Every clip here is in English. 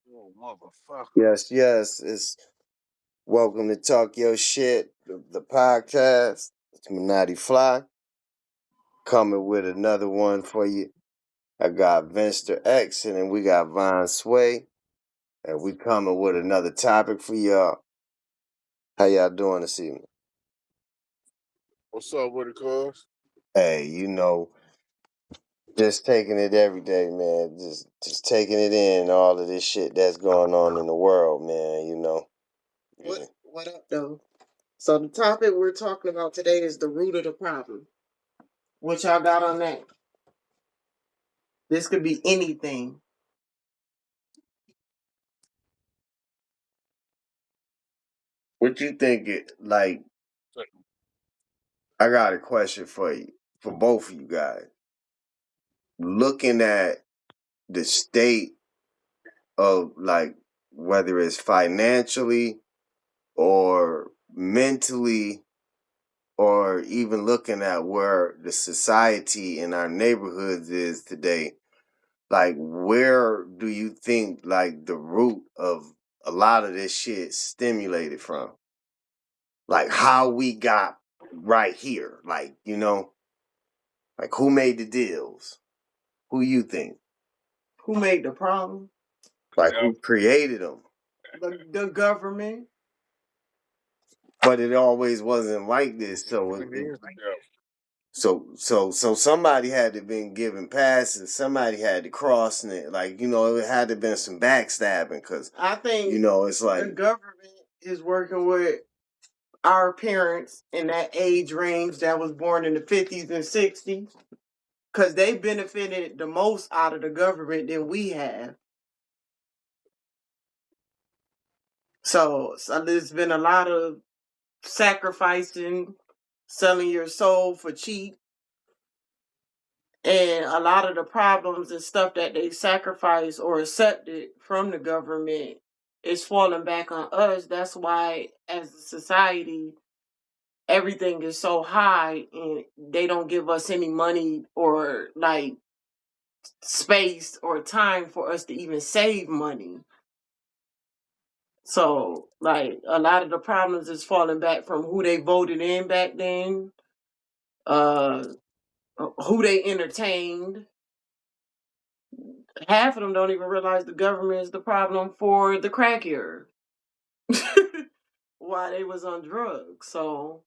Oh, motherfucker. Yes, yes. It's welcome to Talk Your Shit, the podcast. It's 𝐓 coming with another one for you. I got 𝐓 𝕋𝓱𝑒 and then we got 𝐓 𝕋𝓱𝑒, and we coming with another topic for y'all. How y'all doing this evening? What's up with it, cuz? Hey, just taking it every day, man. Just taking it in, all of this shit that's going on in the world, man. What up, though? So the topic we're talking about today is the root of the problem. What y'all got on that? This could be anything. What you think it like I got a question for you, for both of you guys. Looking at the state of like whether it's financially or mentally or even looking at where the society in our neighborhoods is today, like where do you think like the root of a lot of this shit stimulated from? Like how we got right here, like who made the deals? Who you think? Who made the problem? Like who created them? The government. But it always wasn't like this. So somebody had to been giving passes. Somebody had to crossing it. Like it had to been some backstabbing because I think it's the like government is working with our parents in that age range that was born in the 50s and 60s because they benefited the most out of the government than we have. So there's been a lot of sacrificing, selling your soul for cheap. And a lot of the problems and stuff that they sacrifice or accepted from the government is falling back on us. That's why, as a society, everything is so high and they don't give us any money or like space or time for us to even save money. So, like, a lot of the problems is falling back from who they voted in back then, uh, who they entertained. Half of them don't even realize the government is the problem for the crack era while they was on drugs. So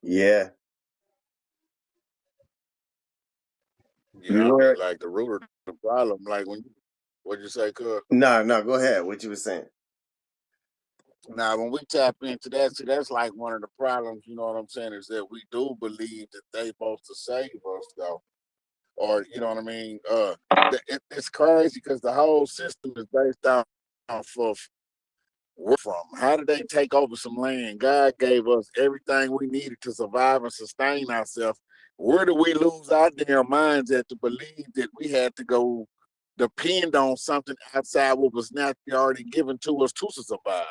yeah. Yeah, I You think heard? like the root of the problem, like what'd you say, cuz? No, no. Go ahead. What you were saying? Now, when we tap into that, see, that's like one of the problems, you know what I'm saying, is that we do believe that they supposed to save us, though. Or, you know what I mean? It's crazy because the whole system is based off of where from. How did they take over some land? God gave us everything we needed to survive and sustain ourselves. Where do we lose our damn minds at to believe that we had to go depend on something outside what was naturally already given to us to survive?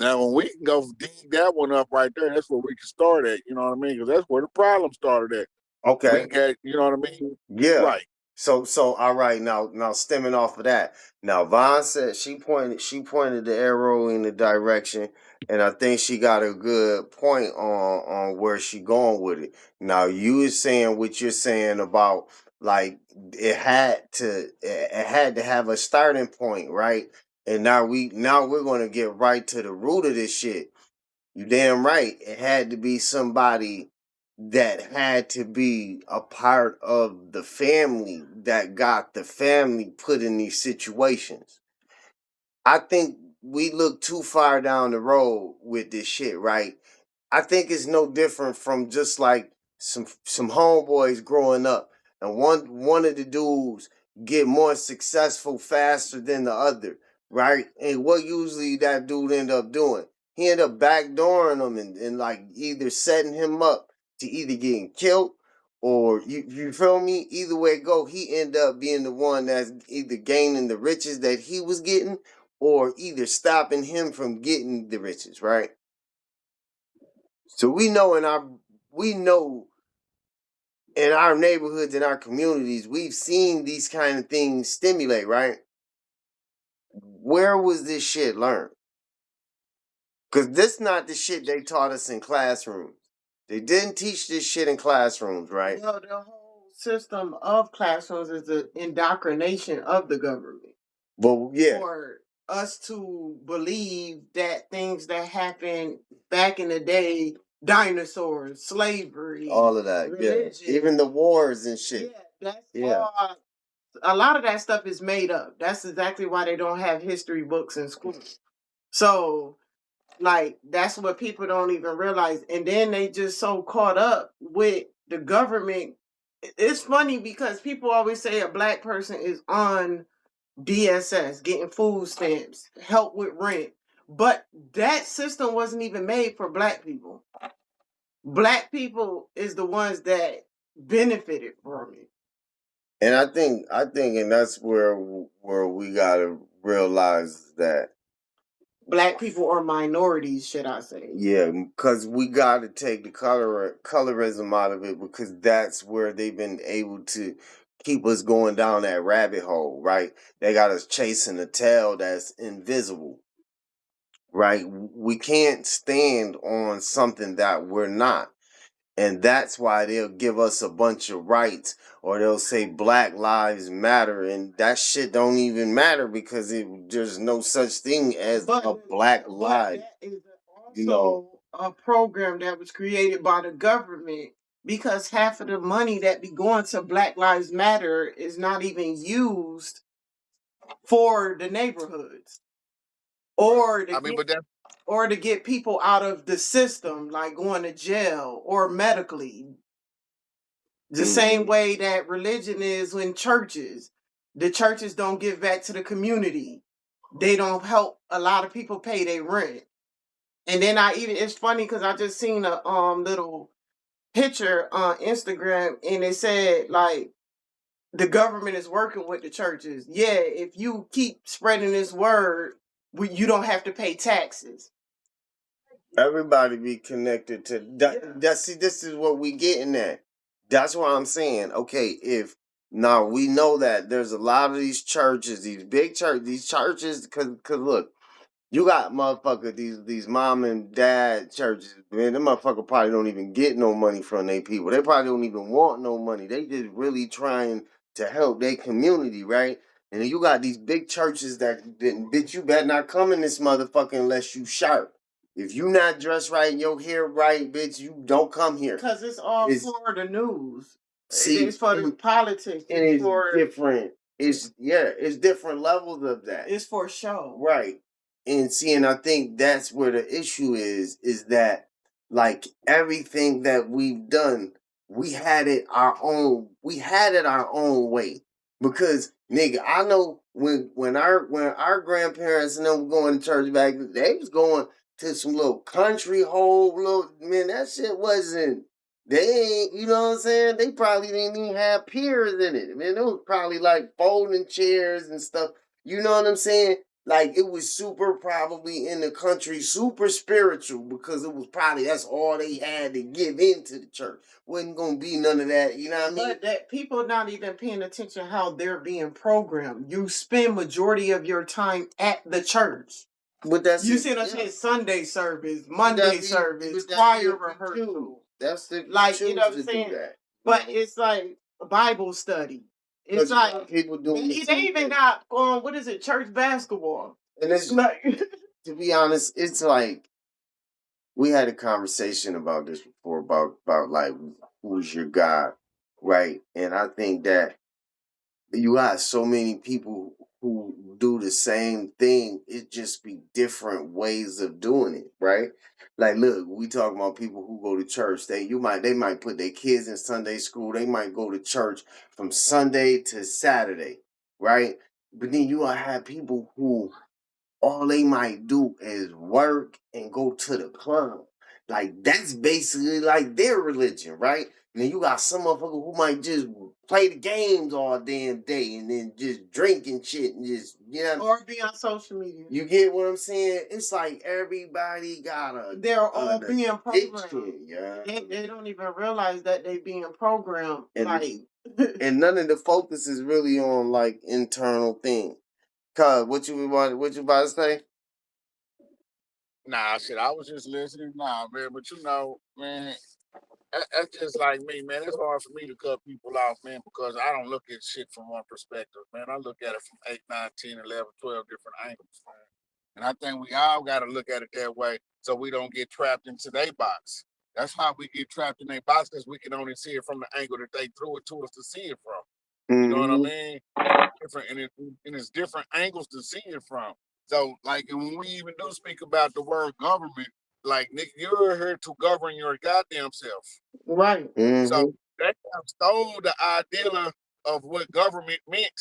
Now, when we can go dig that one up right there, that's where we can start at. You know what I mean? Because that's where the problem started at. We Okay. got, you know what I mean? Yeah. Right. So all right, now stemming off of that. Now Vaughn said she pointed the arrow in the direction, and I think she got a good point on where she going with it. Now you is saying what you're saying about like it had to have a starting point, right? And now we're gonna get right to the root of this shit. You damn right. It had to be somebody that had to be a part of the family that got the family put in these situations. I think we look too far down the road with this shit, right? I think it's no different from just like some homeboys growing up, and one of the dudes get more successful faster than the other, right? And what usually that dude end up doing? He end up backdooring him and like either setting him up to either getting killed or you feel me? Either way it go, he end up being the one that's either gaining the riches that he was getting or either stopping him from getting the riches, right? So we know in our neighborhoods, in our communities, we've seen these kind of things stimulate, right? where was this shit learned? Because this not the shit they taught us in classrooms. They didn't teach this shit in classrooms, right? Well, the whole system of classrooms is the indoctrination of the government. But yeah, for us to believe that things that happened back in the day, dinosaurs, slavery, all of that, religion, yeah. Even the wars and shit. Yeah, that's all. A lot of that stuff is made up. That's exactly why they don't have history books in school. So, like, that's what people don't even realize. And then they just so caught up with the government. It's funny because people always say a black person is on DSS, getting food stamps, help with rent. But that system wasn't even made for black people. Black people is the ones that benefited from it. And I think, and that's where we gotta realize that black people are minorities, should I say? Yeah, because we gotta take the colorism out of it, because that's where they've been able to keep us going down that rabbit hole, right? They got us chasing a tail that's invisible, right? We can't stand on something that we're not. And that's why they'll give us a bunch of rights, or they'll say Black Lives Matter, and that shit don't even matter because there's no such thing as a black life. That is also a program that was created by the government, because half of the money that be going to Black Lives Matter is not even used for the neighborhoods, or to get people out of the system, like going to jail or medically. The same way that religion is in churches. The churches don't give back to the community. They don't help a lot of people pay their rent. And then it's funny because I just seen a little picture on Instagram, and it said, like, the government is working with the churches. Yeah, if you keep spreading this word, you don't have to pay taxes. Everybody be connected to that. See, this is what we getting at. That's what I'm saying. Okay, if now we know that there's a lot of these churches, these big these churches, because look, you got motherfucker, these mom and dad churches, man. Them motherfucker probably don't even get no money from their people. They probably don't even want no money. They just really trying to help their community, right? And then you got these big churches that bitch, you better not come in this motherfucker unless you sharp. If you not dressed right and your hair right, bitch, you don't come here. Because it's all for the news. See, it's for the politics. And it's different. It's different levels of that. It's for show. Right. And I think that's where the issue is that, like, everything that we've done, we had it our own way. Because, nigga, I know when our grandparents and them were going to church back, they was going to some little country hole, man, that shit wasn't, they ain't, you know what I'm saying? They probably didn't even have peers in it. Man, it was probably like folding chairs and stuff. You know what I'm saying? Like, it was super probably in the country, super spiritual, because it was probably, that's all they had to give into the church. Wasn't going to be none of that, you know what I mean? But that people not even paying attention how they're being programmed. You spend majority of your time at the church. But that's, you see what I'm saying? Sunday service, Monday service, choir rehearsal. That's the, like, you know what I'm saying? But it's like a Bible study. It's like people doing they even got what is it, church basketball. And it's like, to be honest, it's like, we had a conversation about this before, about like, who's your God, right? And I think that you got so many people who do the same thing. It just be different ways of doing it, right? Like, look, we talking about people who go to church. They might put their kids in Sunday school. They might go to church from Sunday to Saturday, right? But then you gotta have people who all they might do is work and go to the club. Like, that's basically like their religion, right? And then you got some motherfucker who might just play the games all damn day and then just drink and shit and just, you know. Or be on social media. You get what I'm saying? It's like everybody got they're all being programmed. Yeah. They don't even realize that they being programmed. And, and none of the focus is really on, like, internal things. Cuz, what you about to say? Nah, shit, I was just listening. Nah, man, but man, that's just like me, man. It's hard for me to cut people off, man, because I don't look at shit from one perspective, man. I look at it from 8, 9, 10, 11, 12 different angles, man. And I think we all got to look at it that way so we don't get trapped into their box. That's how we get trapped in their box, because we can only see it from the angle that they threw it to us to see it from. You know what I Mm-hmm. mean? Different, and it's different angles to see it from. So, like, and when we even do speak about the word government, like, Nick, you're here to govern your goddamn self. Right. Mm-hmm. So they have stole the idea of what government meant,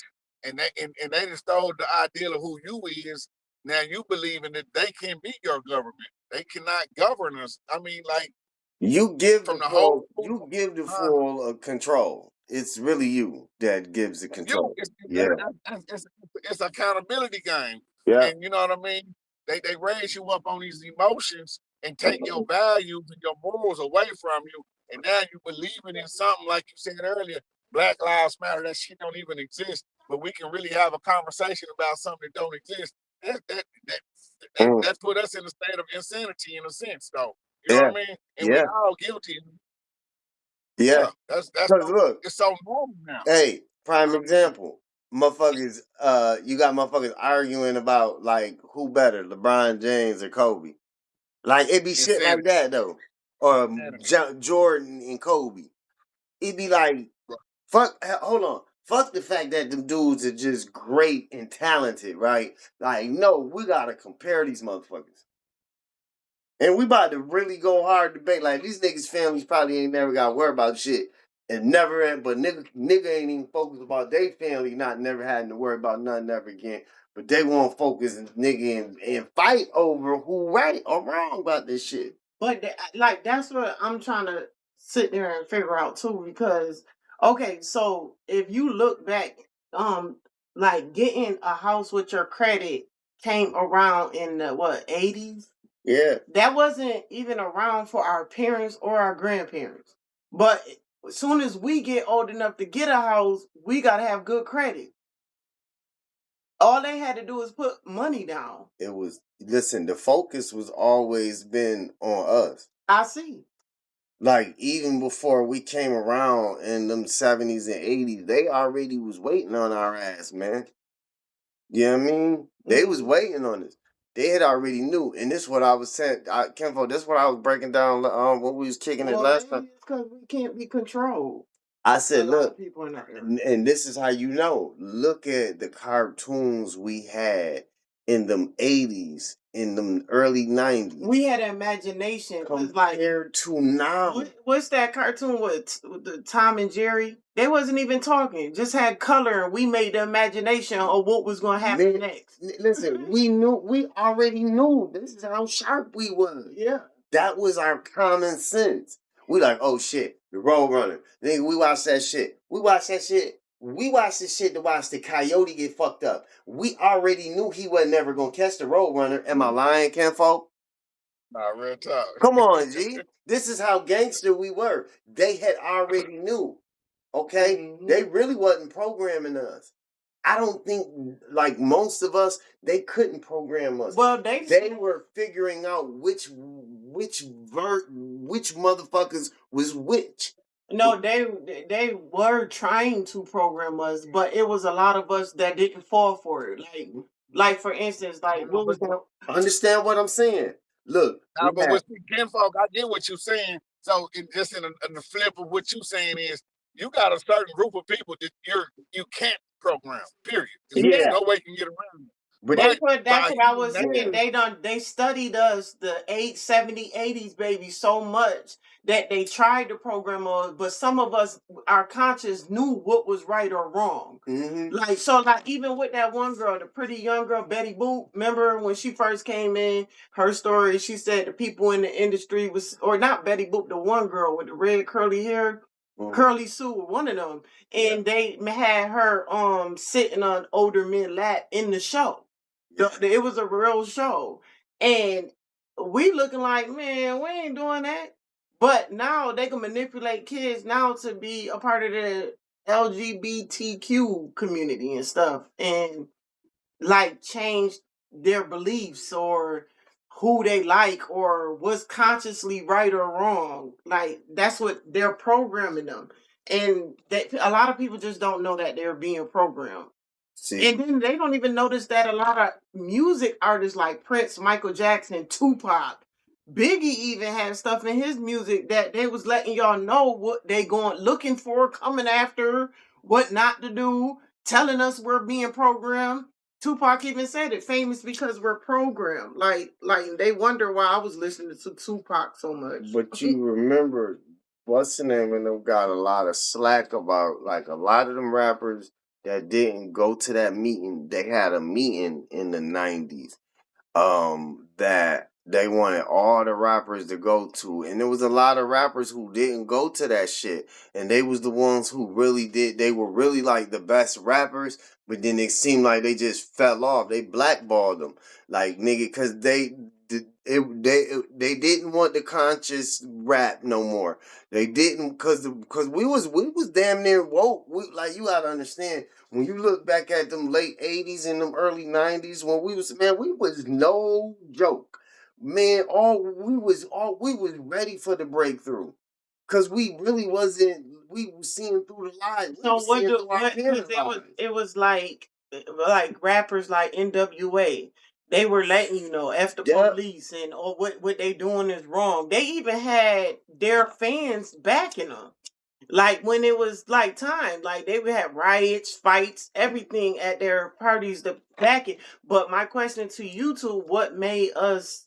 and they just stole the idea of who you is. Now you believing that they can be your government. They cannot govern us. I mean, like, You give from the the whole full. You give the full control. It's really you that gives the you. control. It's, Yeah. it's accountability game, Yeah. and you know what I mean. They raise you up on these emotions and take your values and your morals away from you, and now you believing in something like you said earlier. Black Lives Matter. That shit don't even exist, but we can really have a conversation about something that don't exist. That that that Mm. that put us in a state of insanity in a sense, though. You know Yeah. what I mean? And we Yeah. all guilty. Yeah. Yeah, that's Cause look, it's so normal now. hey, prime example. Motherfuckers, you got motherfuckers arguing about like who better, LeBron James or Kobe. Like it be shit like Insanity. that though. Or Insanity. Jordan and Kobe. It be like fuck. Hold on. Fuck the fact that them dudes are just great and talented, right? Like, no, we gotta compare these motherfuckers. And we about to really go hard debate. Like these niggas' families probably ain't never got to worry about shit. And never but nigga ain't even focused about their family not never having to worry about nothing ever again. But they won't focus and fight over who right or wrong about this shit. But like that's what I'm trying to sit there and figure out too. Because okay, so if you look back, like getting a house with your credit came around in the what 80s. Yeah. That wasn't even around for our parents or our grandparents. But as soon as we get old enough to get a house, we gotta have good credit. All they had to do is put money down. It was listen, the focus was always been on us. I see. Like even before we came around in them 70s and 80s, they already was waiting on our ass, man. You know what I mean? They was waiting on us. They had already knew, and this is what I was saying. Kenfo, this is what I was breaking down when we was kicking it last time. It's because we can't be controlled. I said, look, People in our area. and this is how you know. Look at the cartoons we had in them 80s, in them early 90s. We had an imagination. Compared to now. What's that cartoon with the Tom and Jerry? They wasn't even talking, just had color, and we made the imagination of what was going to happen next. Listen, we already knew this is how sharp we was. Yeah. That was our common sense. We like, oh shit, the Road Runner. Nigga, we watch that shit. We watch that shit. We watched this shit to watch the coyote get fucked up. We already knew he was never gonna catch the Road Runner. Am I lying, Kenfo? Nah, real talk. Come on, G. This is how gangster we were. They had already knew. Okay? Mm-hmm. They really wasn't programming us. I don't think, like most of us, they couldn't program us. Well, they were figuring out which motherfuckers was which. No, they were trying to program us, but it was a lot of us that didn't fall for it. Like for instance, like what was that? Understand what I'm saying? Look, nah, but with kinfolk, I get what you're saying. So, in the flip of what you're saying is, you got a certain group of people that you can't program. Period. There's no way you can get around it. But that's what I was saying. They studied us the 80s, baby, so much that they tried to program us, but some of us, our conscience knew what was right or wrong. Mm-hmm. Like even with that one girl, the pretty young girl, Betty Boop, remember when she first came in, her story, she said the people in the industry was, or not Betty Boop, the one girl with the red curly hair, Curly Sue, one of them, and they had her sitting on older men lap in the show. It was a real show. And we looking like, man, we ain't doing that. But now they can manipulate kids now to be a part of the LGBTQ community and stuff. And like change their beliefs or who they like or what's consciously right or wrong. Like that's what they're programming them. And that a lot of people just don't know that they're being programmed. See, And then they don't even notice that a lot of music artists like Prince, Michael Jackson, Tupac, Biggie even had stuff in his music that they was letting y'all know what they going looking for, coming after, what not to do, telling us we're being programmed. Tupac even said it, famous because we're programmed. Like they wonder why I was listening to Tupac so much. but you remember, what's the name of them got a lot of slack about, like, a lot of them rappers that didn't go to that meeting. They had a meeting in the 90s that they wanted all the rappers to go to, and there was a lot of rappers who didn't go to that shit, and they was the ones who really did. They were really like the best rappers, but then it seemed like they just fell off. They blackballed them, like, nigga, because they didn't want the conscious rap no more. They didn't, because we was damn near woke. Like, you gotta understand, when you look back at them late 80s and them early 90s, when we was no joke. Man, we was ready for the breakthrough. Cause we really wasn't, we was seeing through the lies. We So was seeing through our what? Because parents' lies. it was like rappers like NWA. They were letting you know F the Yep. police and or what they doing is wrong. They even had their fans backing them. Like when it was like time, like they would have riots, fights, everything at their parties to back it. But my question to you two, what made us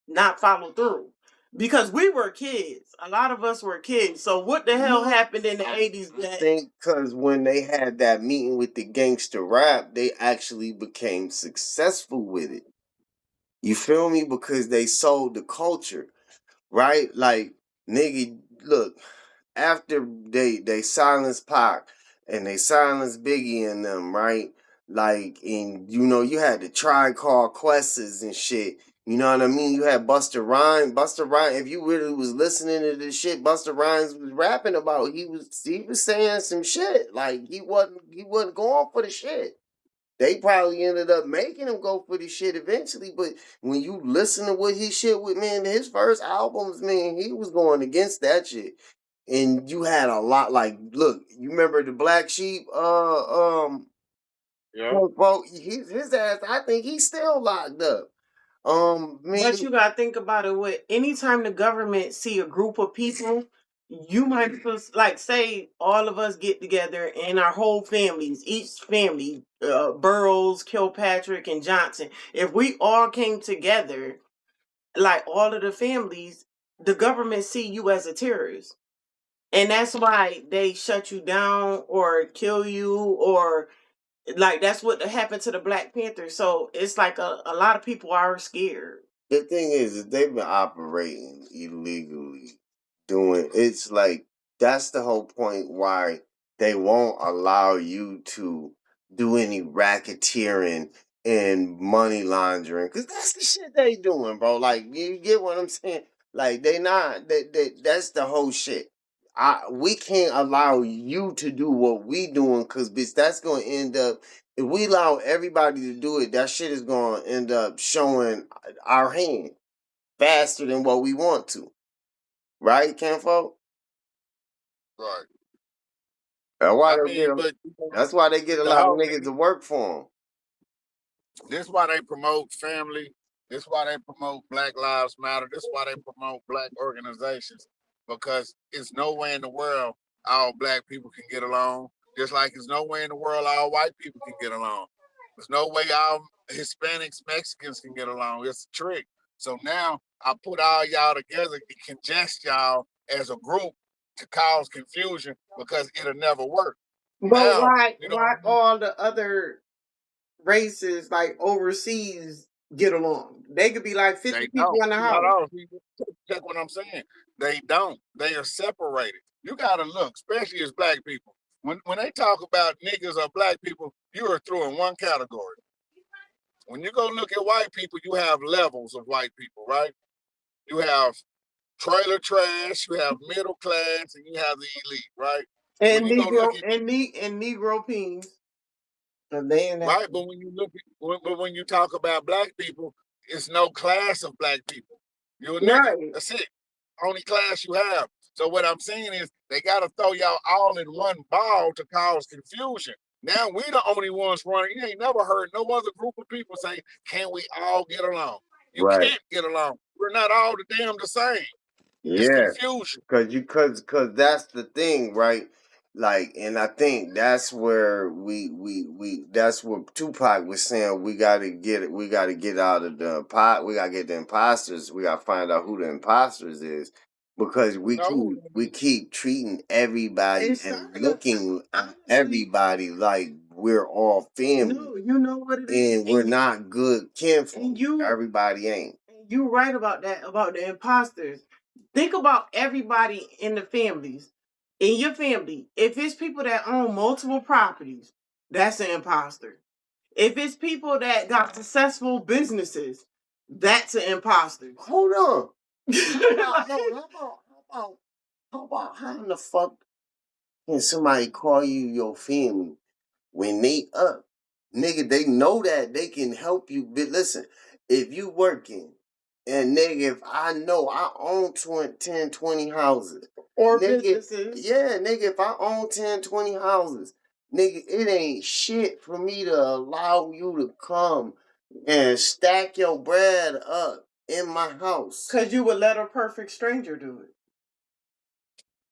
not follow through? Because we were kids. A lot of us were kids. So what the hell happened in the 80s I that think because when they had that meeting with the gangster rap, they actually became successful with it. You feel me? Because they sold the culture, right? Like, nigga, look, after they silenced Pac and they silenced Biggie and them, right? Like, and you had the Tribe Quests and shit. You know what I mean? You had Buster Rhymes. Buster Rhymes, if you really was listening to this shit, Buster Rhymes was rapping about. He was saying some shit. Like, he wasn't going for the shit. They probably ended up making him go for the shit eventually, but when you listen to what his shit with, man, his first albums, man, he was going against that shit. And you had a lot, like, look, you remember the Black Sheep, Yeah. bro, his ass, I think he's still locked up. but Man, you gotta think about it with anytime the government see a group of people, you might like say all of us get together and our whole families, each family, Burroughs, Kilpatrick, and Johnson. If we all came together, like all of the families, the government see you as a terrorist. And that's why they shut you down or kill you or like that's what happened to the Black Panther. So it's like a lot of people are scared. the thing is they've been operating illegally, doing it's like that's the whole point why they won't allow you to do any racketeering and money laundering, because that's the shit they doing, bro. Like, you get what I'm saying? Like, they not that's the whole shit. We can't allow you to do what we doing, because, bitch, that's gonna end up, if we allow everybody to do it, that shit is gonna end up showing our hand faster than what we want to. Right, Kenfo? Right. That's why I they get. mean, but That's why they get a the lot of whole niggas to work for them. this why they promote family. This why they promote Black Lives Matter. This why they promote black organizations, because it's no way in the world all black people can get along. Just like there's no way in the world all white people can get along. There's no way all Hispanics, Mexicans can get along. It's a trick. So now I put all y'all together and congest y'all as a group to cause confusion, because it'll never work. But Now, why you know what why I mean? all the other races like overseas get along? They could be like 50 They people don't. in the Hold house. on. Check what I'm saying. They don't. They are separated. You gotta look, especially as black people. When they talk about niggas or black people, you are through in one category. When you go look at white people, you have levels of white people, right? You have trailer trash, you have middle class, and you have the elite, right? When And you go look Negro at and Negro peens. Right, but when you look at but when you talk about black people, it's no class of black people. You're a nigga. Right. That's it. Only class you have. So what I'm saying is they gotta throw y'all all in one ball to cause confusion. Now we the only ones running. You ain't never heard no other group of people say, "Can we all get along?" You Right. can't get along. We're not all the damn the same. It's Yeah. confusion. Cause that's the thing, right? Like, and I think that's where we that's what Tupac was saying. We gotta get it. We gotta get out of the pot. We gotta get the imposters. We gotta find out who the imposters is, because We know who we keep treating everybody and looking at everybody like we're all family. No, you know what it is, and we're not good kinfolk. Everybody ain't. You right about that, about the imposters. Think about everybody in the families. In your family, if it's people that own multiple properties, that's an imposter. If it's people that got successful businesses, that's an imposter. Hold on. How in the fuck can somebody call you your family when they up? Nigga, they know that they can help you. But listen, if you working, and nigga, if I know I own 10, 20 houses. Or nigga, businesses. Yeah, nigga, if I own 10, 20 houses, nigga, it ain't shit for me to allow you to come and stack your bread up in my house. Because you would let a perfect stranger do it.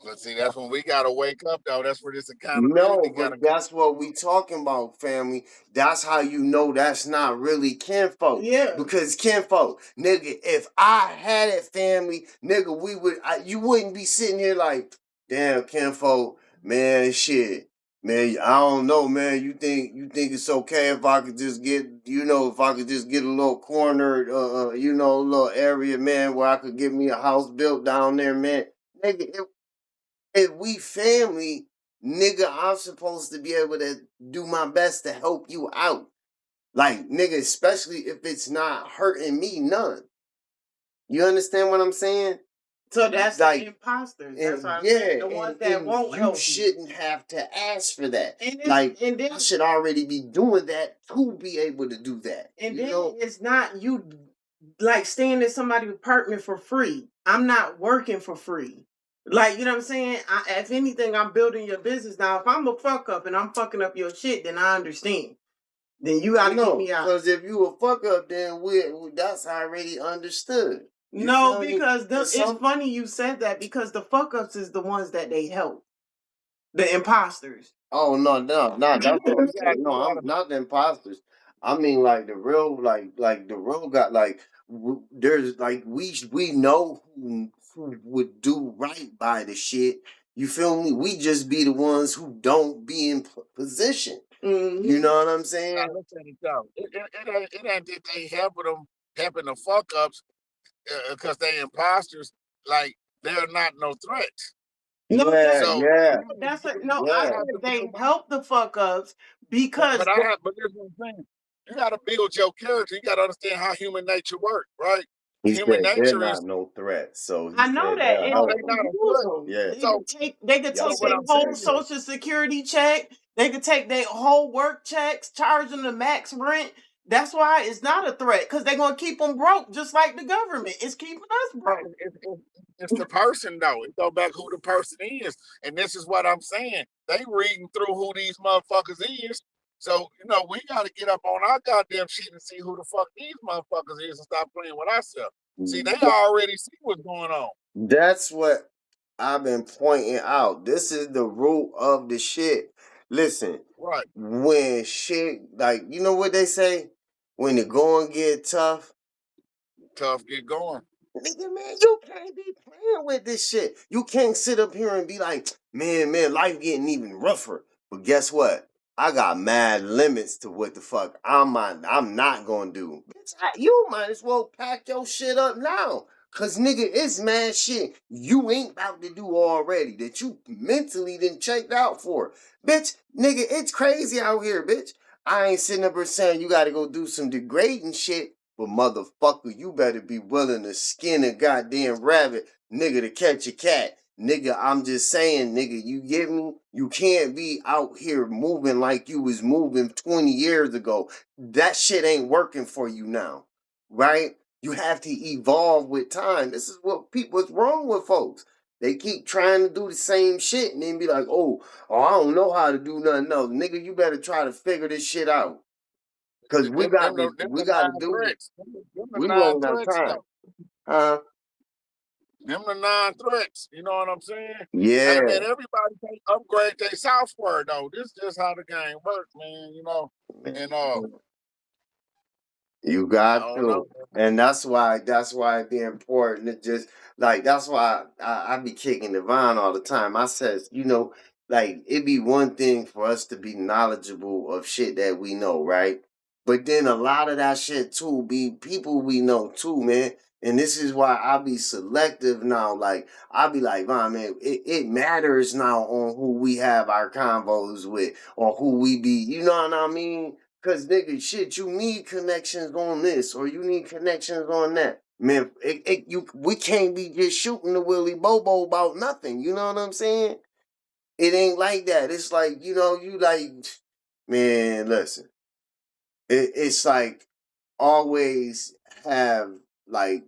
Let's see, that's when we gotta wake up though. That's where this accountability No, gotta but come. that's what we talking about, family. That's how you know that's not really kinfolk. Yeah. Because kinfolk, nigga, if I had it, family, nigga, you wouldn't be sitting here like, damn, kinfolk, man, shit. Man, I don't know, man. You think it's okay if I could just get, if I could just get a little corner, a little area, man, where I could get me a house built down there, man. Nigga, if we family, nigga, I'm supposed to be able to do my best to help you out. Like, nigga, especially if it's not hurting me none. You understand what I'm saying? So that's like the imposters. That's what I'm saying. The ones that won't help you. Shouldn't have to ask for that. And I should already be doing that to be able to do that. And then it's not you like staying in somebody's apartment for free. I'm not working for free. Like, you know what I'm saying? If anything, I'm building your business. Now, if I'm a fuck up and I'm fucking up your shit, then I understand. Then you gotta get me out. Because if you a fuck up, then that's already understood. No, because it's funny you said that, because the fuck ups is the ones that they help. The imposters. Oh no, not that's what I'm saying. No, I'm not the imposters. I mean, like the real, like the real guy. Like there's like we know who would do right by the shit. You feel me? We just be the ones who don't be in position. Mm-hmm. You know what I'm saying? Now, look at it though. It ain't that they helping the fuck ups because they imposters. Like they're not no threats. No, yeah. That's no. I said they help the fuck ups because. But here's what I'm saying. You got to build your character. You got to understand how human nature works, right? Human nature is no threat. So I know that. no, they're not a threat. Yeah. They could take their whole social security check. They could take their whole work checks, charge them the max rent. That's why it's not a threat, because they're gonna keep them broke, just like the government is keeping us broke. It's the person though. It go back who the person is, and this is what I'm saying. They reading through who these motherfuckers is. So we got to get up on our goddamn shit and see who the fuck these motherfuckers is and stop playing with ourselves. See, they already see what's going on. That's what I've been pointing out. This is the root of the shit. Listen, right? When shit, like, you know what they say? When the going get tough, Get going. Nigga, man, you can't be playing with this shit. You can't sit up here and be like, man, life getting even rougher. But guess what? I got mad limits to what the fuck I'm not gonna do. Bitch, you might as well pack your shit up now. Cause nigga, it's mad shit you ain't about to do already that you mentally done checked out for. Bitch, nigga, it's crazy out here, bitch. I ain't sitting up here saying you gotta go do some degrading shit. But motherfucker, you better be willing to skin a goddamn rabbit, nigga, to catch a cat. nigga, I'm just saying, nigga, you get me? You can't be out here moving like you was moving 20 years ago. That shit ain't working for you now, right? You have to evolve with time. This is what's wrong with folks. They keep trying to do the same shit and then be like, oh, I don't know how to do nothing else. Nigga, you better try to figure this shit out. Cause we got to Them we the got to nine do threats. Them the we nine running out of threats time. though. Huh? Them the nine threats. You know what I'm saying? Hey Yeah. man, everybody can upgrade their software though. This is just how the game works, man. You know, and You I got don't know. to. And that's why it be important to just like that's why I be kicking the vine all the time. I says, like it be one thing for us to be knowledgeable of shit that we know, right? But then a lot of that shit too be people we know too, man. And this is why I be selective now. Like I be like, man, it matters now on who we have our convos with or who we be, you know what I mean? Cause nigga, shit, you need connections on this or you need connections on that. Man, we can't be just shooting the Willy Bobo about nothing. You know what I'm saying? It ain't like that. It's like, you like, man, listen. It's like always have like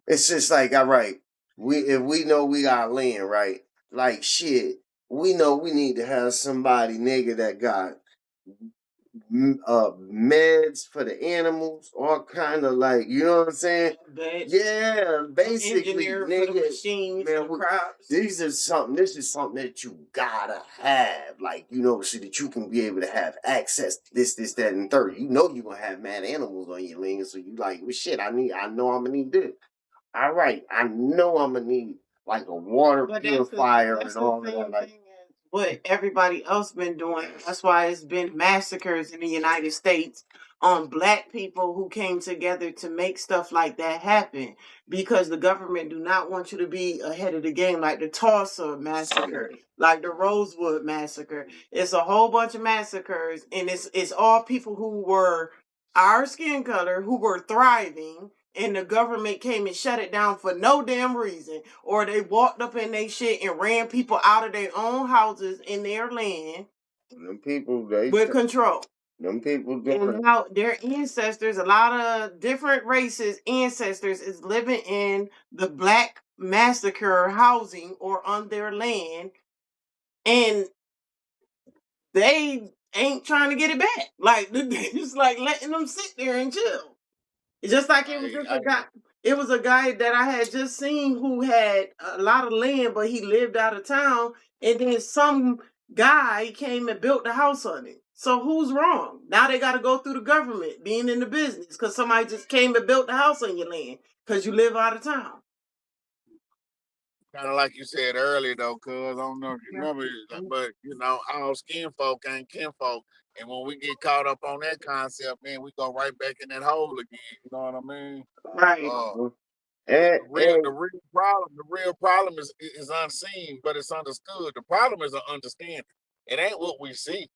it's just like, all right, if we know we got land, right? Like shit, we know we need to have somebody, nigga, that got meds for the animals, all kind of like, you know what I'm saying? But Yeah, basically, engineer for the nigga, machines, for man, the crops. this is something that you gotta have, like, so that you can be able to have access to this, that, and third. You know you're gonna have mad animals on your land, so you like, well, shit, I know I'm gonna need this. All right, I know I'm gonna need like a water But purifier that's and the all of that. same Like, thing as what everybody else been doing. That's why it's been massacres in the United States on black people who came together to make stuff like that happen, because the government do not want you to be ahead of the game, like the Tulsa massacre, like the Rosewood massacre. It's a whole bunch of massacres, and it's all people who were our skin color who were thriving, and the government came and shut it down for no damn reason, or they walked up in their shit and ran people out of their own houses in their land them people, with control. them people And doing now their ancestors, a lot of different races, ancestors is living in the black massacre housing or on their land, and they ain't trying to get it back. Like they just like letting them sit there and chill. It's just like it was just a guy. It was a guy that I had just seen who had a lot of land, but he lived out of town. And then some guy came and built the house on it. So who's wrong? Now they got to go through the government being in the business because somebody just came and built the house on your land because you live out of town. Kind of like you said earlier, though, cuz I don't know if you remember, but all skin folk ain't kinfolk. And when we get caught up on that concept, man, we go right back in that hole again. You know what I mean? Right. and The real problem is unseen, but it's understood. The problem is an understanding. It ain't what we see,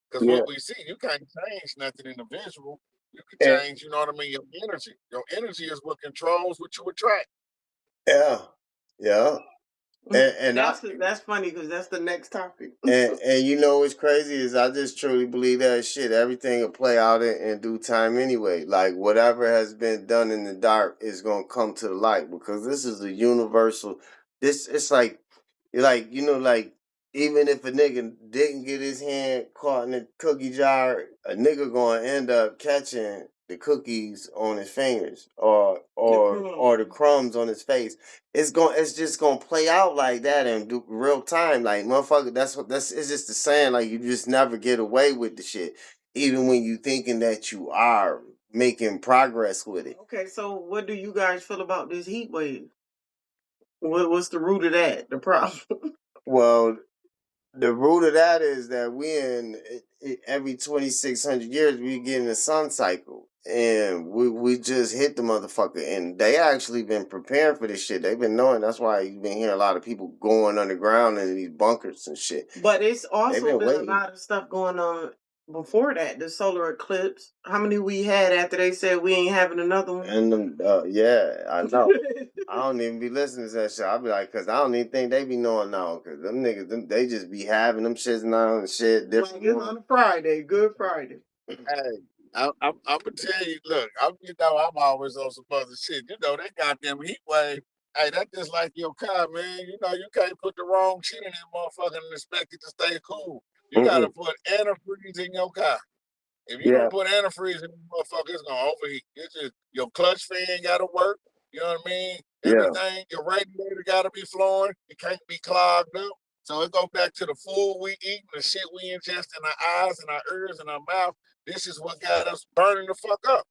because yeah, what we see, you can't change nothing in the visual. You can and, change, you know what I mean, your energy. Your energy is what controls what you attract. yeah, yeah. And I That's funny because that's the next topic. and you know what's crazy is I just truly believe that shit. Everything will play out in due time anyway. Like whatever has been done in the dark is gonna come to the light because this is a universal. This it's like like even if a nigga didn't get his hand caught in the cookie jar, a nigga gonna end up catching the cookies on his fingers or the crumbs on his face. It's just gonna play out like that in real time. Like motherfucker, that's it's just the saying. Like you just never get away with the shit, even when you thinking that you are making progress with it. Okay, so what do you guys feel about this heat wave? What's the root of that? The problem. Well, the root of that is that every 2,600 years we get in a sun cycle, and we just hit the motherfucker, and they actually been preparing for this shit. They've been knowing. That's why you've been hearing a lot of people going underground in these bunkers and shit. But it's They've also been been a waiting. lot of stuff going on before that, the solar eclipse. How many we had after they said we ain't having another one? And yeah, I know. I don't even be listening to that shit. I be like, cause I don't even think they be knowing now. Cause them niggas, they just be having them shits now and shit. Like it's on a Friday, Good Friday. Hey, I'm gonna tell you. Look, I'm always on some other shit. You know, they got them heat wave. Hey, that's just like your car, man. You know, you can't put the wrong shit in that motherfucker and expect it to stay cool. You gotta put antifreeze in your car. If you Yeah, don't put antifreeze in the motherfucker, it's gonna overheat. It's just your clutch fan gotta work. You know what I mean? yeah. Everything, your radiator gotta be flowing. It can't be clogged up. So it goes back to the food we eat, the shit we ingest in our eyes and our ears and our mouth. This is what got us burning the fuck up.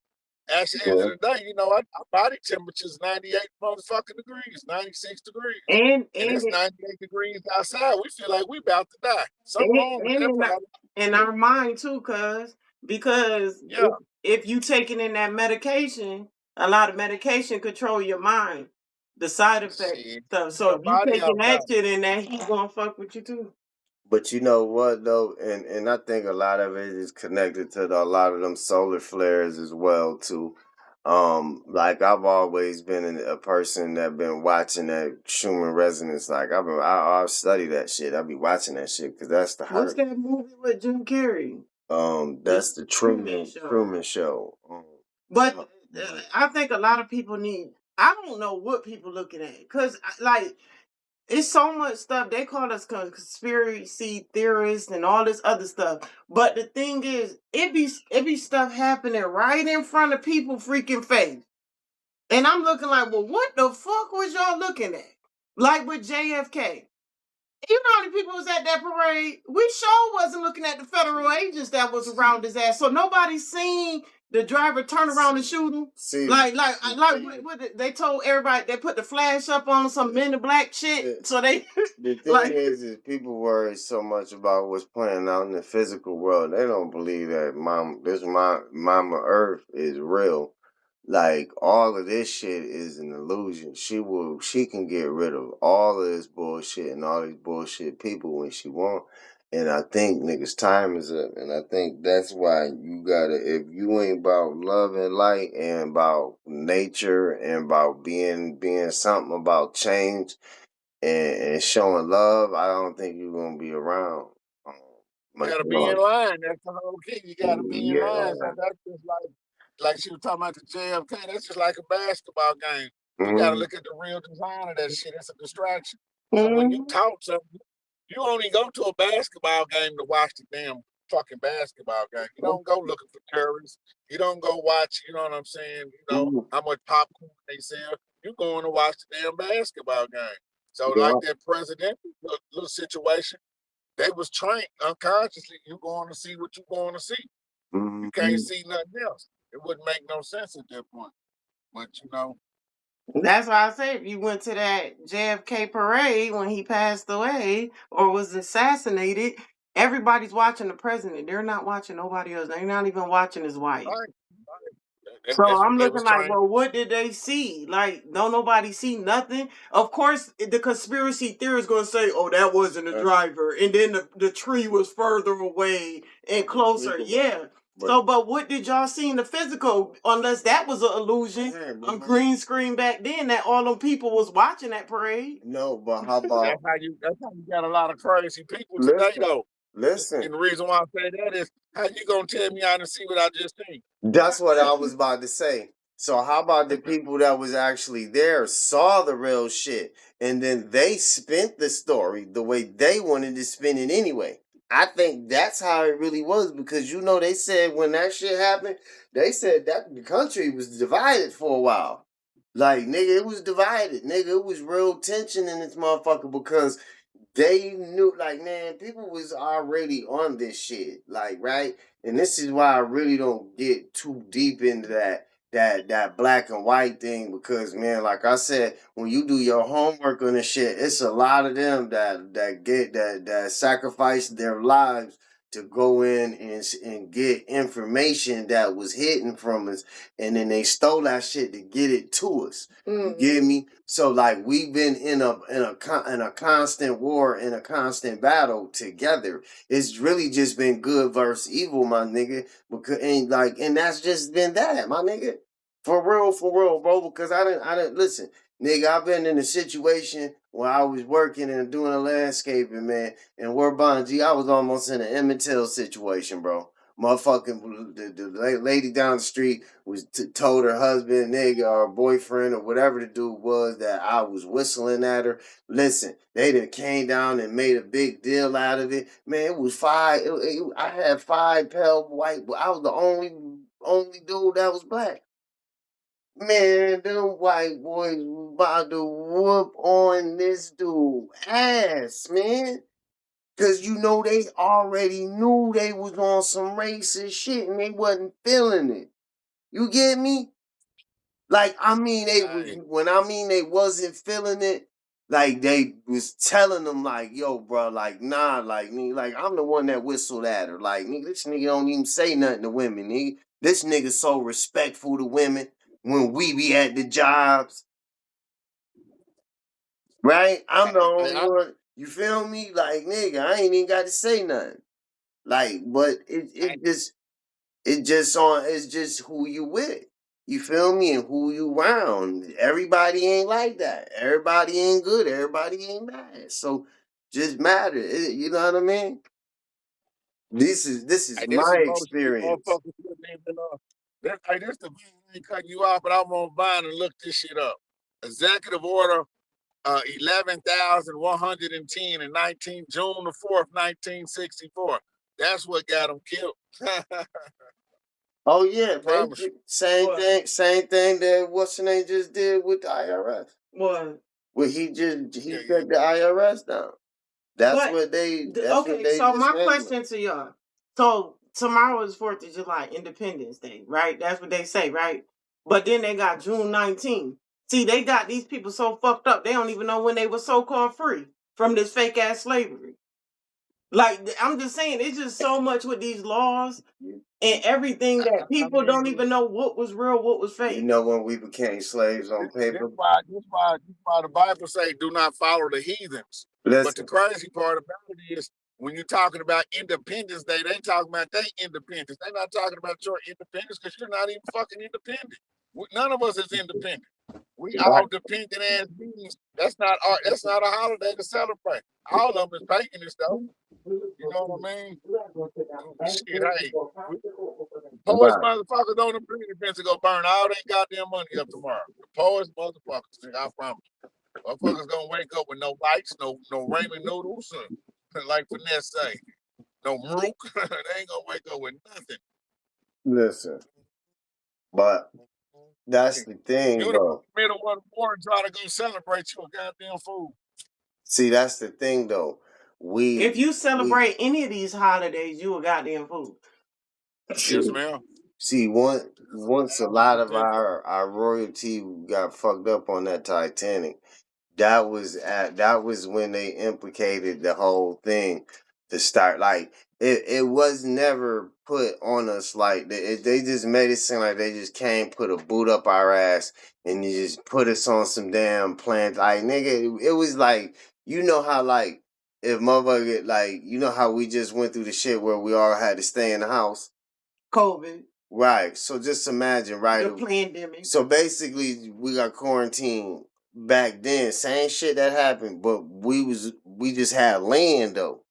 At the end of Yeah. the day, you know, our body temperature is 98 motherfucking degrees, 96 degrees. And And and it's 98 degrees outside. We feel like we about to die. Something and, wrong with and that in, our, body. in our mind too, because Yeah. if you taking in that medication, a lot of medication control your mind, the side effects Shit. stuff. Keep So your if you body taking out that there. shit in there, he's gonna fuck with you too. But you know what though, and I think a lot of it is connected to a lot of them solar flares as well too. Like I've always been a person that been watching that Schumann resonance. Like I've studied that shit. I be watching that shit because that's the What's heart. that movie with Jim Carrey? That's the Truman Show. Truman Show. But I think a lot of people need. I don't know what people looking at because like it's so much stuff. They call us conspiracy theorists and all this other stuff. But the thing is, it be stuff happening right in front of people freaking face. And I'm looking like, well, what the fuck was y'all looking at? Like with JFK. You know how many people was at that parade? We sure wasn't looking at the federal agents that was around his ass. So nobody seen the driver turn around and shoot him. See, They told everybody they put the flash up on some Men in Black shit. So they the thing is people worry so much about what's playing out in the physical world. They don't believe that Mama Earth is real. Like all of this shit is an illusion. She can get rid of all of this bullshit and all these bullshit people when she want. And I think niggas' time is up. And I think that's why you gotta, if you ain't about love and light and about nature and about being something about change and showing love, I don't think you're gonna be around You much gotta be in longer. line. That's the whole key. You gotta be in Yeah. line. So that's just like she was talking about the JFK. That's just like a basketball game. You gotta look at the real design of that shit. It's a distraction. So when you talk something, you only go to a basketball game to watch the damn fucking basketball game. You don't go looking for terrorists. You don't go watch, you know what I'm saying, how much popcorn they sell. You going to watch the damn basketball game. So like that presidential little situation, they was trained unconsciously. You going to see what you going to see. You can't see nothing else. It wouldn't make no sense at that point. But That's why I say if you went to that JFK parade when he passed away or was assassinated, everybody's watching the president. They're not watching nobody else. They're not even watching his wife. right. So That's I'm what they looking was like, trying. well, what did they see? Like, don't nobody see nothing? Of course, the conspiracy theorist going to say, oh, that wasn't a driver. And then the tree was further away and closer. Yeah. But what did y'all see in the physical? Unless that was an illusion, a green screen back then that all them people was watching that parade. No, but how about That's how you got a lot of crazy people today though. listen? And the reason why I say that is how you gonna tell me I didn't see what I just seen? That's what I was about to say. So how about the people that was actually there saw the real shit and then they spent the story the way they wanted to spin it anyway. I think that's how it really was because they said when that shit happened, they said that the country was divided for a while. Like nigga, it was divided. Nigga, it was real tension in this motherfucker because they knew, like, man, people was already on this shit, like, right? And this is why I really don't get too deep into that black and white thing because, man, like I said, when you do your homework on this shit, it's a lot of them that sacrifice their lives to go in and get information that was hidden from us, and then they stole that shit to get it to us. You get me? So like we've been in a constant war, in a constant battle together. It's really just been good versus evil, my nigga. Because and that's just been that, my nigga. For real, bro. Because I didn't listen, nigga. I've been in a situation where I was working and doing a landscaping, man, and G, I was almost in an Emmett Till situation, bro. Motherfucking the lady down the street was told her husband, nigga, or boyfriend, or whatever the dude was, that I was whistling at her. Listen, they done came down and made a big deal out of it. Man, it was five. I had five pale white. I was the only dude that was black. Man, them white boys was about to whoop on this dude ass, man. Cause they already knew they was on some racist shit and they wasn't feeling it. You get me? Like, I mean, Hey, they wasn't feeling it, like they was telling them, like, yo, bro, like, nah, like, nigga, like, I'm the one that whistled at her. Like, nigga, this nigga don't even say nothing to women, nigga. This nigga so respectful to women when we be at the jobs, right? I'm the hey, only one. You feel me? Like, nigga, I ain't even got to say nothing. Like, but it's just who you with. You feel me? And who you around. Everybody ain't like that. Everybody ain't good. Everybody ain't bad. So just matter. You know what I mean? This is this my is most shit experience. motherfuckers shouldn't even this the I ain't cutting you off, but I'm on Vine and look this shit up. Executive Order 11,110 and 19 June the 4th, 1964. That's what got him killed. Oh yeah, Promise you. basically same What? thing. Same thing that what's the name just did with the IRS. What? Well, Yeah, he shut the IRS down. That's But what they. That's what okay, they so my dismantled. question to y'all. So tomorrow is 4th of July, Independence Day, right? That's what they say, right? But then they got June 19th. See, they got these people so fucked up, they don't even know when they were so called free from this fake ass slavery. Like, I'm just saying, it's just so much with these laws and everything that I people mean, don't even know what was real, what was You fake. know when we became slaves on paper. this why the Bible say do not follow the heathens. But the Listen, crazy part about it is when you're talking about Independence Day, they talking about their independence. They're not talking about your independence because you're not even fucking independent. None of us is independent. We right? all dependent ass beings. That's not a holiday to celebrate. All of them is paganism though. You know what I mean? Shit, hey, we, the poorest Right. motherfuckers on the planet to go burn all their goddamn money up tomorrow. The poorest motherfuckers, nigga, I promise. Motherfuckers gonna wake up with no lights, no ramen noodles, like Finesse say, no Mook. They ain't gonna wake up with nothing. Listen, but that's the thing, You the though. middle of the war and try to go celebrate you a goddamn fool. See, that's the thing, though. If We you we celebrate any of these holidays, you a goddamn fool. Yes, see, ma'am. once a lot of our royalty got fucked up on that Titanic. That was when they implicated the whole thing to start, like it was never put on us, like they just made it seem like they just came put a boot up our ass and you just put us on some damn plans, like nigga. It was like, how, like, if motherfucker, like, how we just went through the shit where we all had to stay in the house. COVID, Right. So just imagine, right? the pandemic. So basically, we got quarantined back then. Same shit that happened, but we just had land though.